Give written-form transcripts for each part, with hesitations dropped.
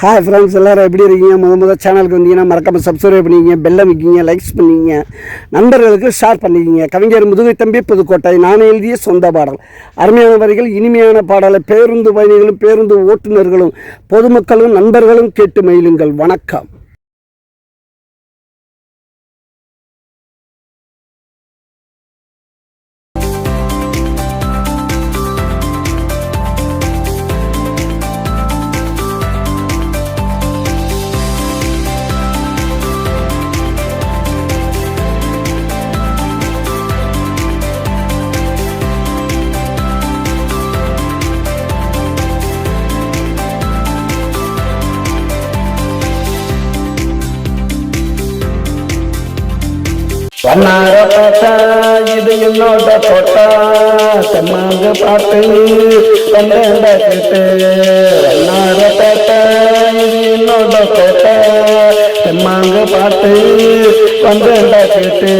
Hi friends, எல்லோரும் எப்படி இருக்கீங்க? முதல் சேனலுக்கு வந்தீங்கன்னா மறக்காமல் சப்ஸ்கிரைப் பண்ணிக்கிங்க, பெல் அமைக்கிங்க, லைக்ஸ் பண்ணிக்கிங்க, நண்பர்களுக்கு ஷேர் பண்ணிக்கிங்க. கவிஞர் முதுகை தம்பி புதுக்கோட்டை. நான் எழுதிய சொந்த பாடல். அருமையான வரிகள், இனிமையான பாடலை பேருந்து பயணிகளும் பேருந்து ஓட்டுநர்களும் பொதுமக்களும் நண்பர்களும் கேட்டு மகிழுங்கள். வணக்கம். வண்ணாரப்பட்டா இது என்னோட தோட்டா, செம்மாங்க பாட்டு வந்தேண்டா கேட்டு. வண்ணாரப்பட்டா இது என்னோட தோட்டா, செம்மாங்க பாட்டு வந்தேண்டா கேட்டு.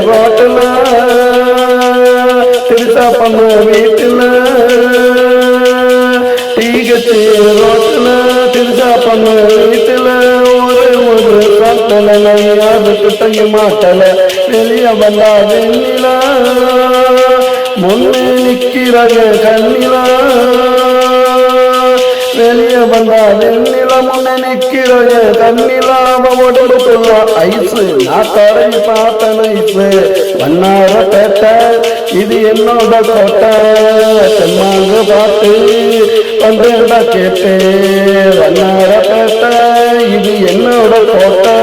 ரோட்டுல திருத்தா பண்ண வீட்டுல, டீகத்து ரோட்டுல திருத்தா பண்ண வீட்டுல, ஒரு சாத்தல அதுக்கு தங்க மாட்டல. வெளிய வந்தா வெண்ணிலா முன்னே நிக்கிறாங்க கண்ணிலா. வெளிய வந்தா வெண்ணில முன்னே நிக்கிறாங்க கண்ணிலா. உடம்புக்குள்ள ஐசு நாட்டாரை பார்த்த ஐசு. வண்ணாரப்பேட்டை இது என்னோட கோட்டை, செம்மாங்க பாட்டு வந்தேண்டா கேட்டு. வண்ணாரப்பேட்டை இது என்னோட கோட்டை.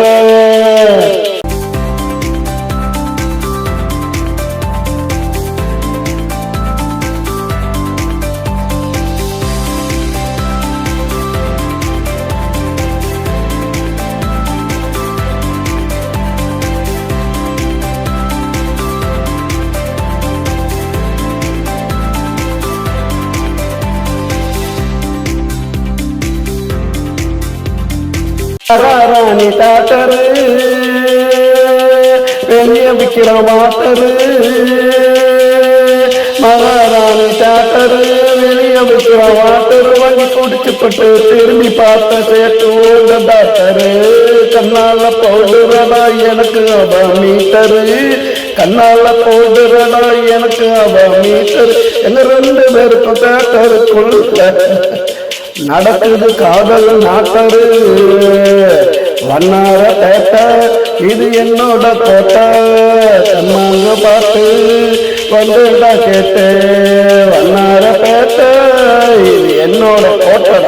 ராணி டாக்டரு வெளிய விற்கிற வாட்டரு. மகாராணி டாக்டரு வெளிய விற்கிற வாட்டரு. வாங்கி குடிச்சுப்பட்டு திரும்பி பார்த்த சேர்த்து டாக்டரு. கண்ணால பவுடுறடா எனக்கு அவ மீட்டரு. கண்ணால பவுடுறடா எனக்கு அவ மீட்டரு. எங்க ரெண்டு பேருக்கும் டாக்டருக்குள்ள நடக்குது காதல் நாட்டரு. வண்ணாரப்பேட்டை இது என்னோட கோட்டை, செம்மாங்க பாட்டு வந்தேண்டா கேட்டு. வண்ணாரப்பேட்டை இது என்னோட கோட்டை.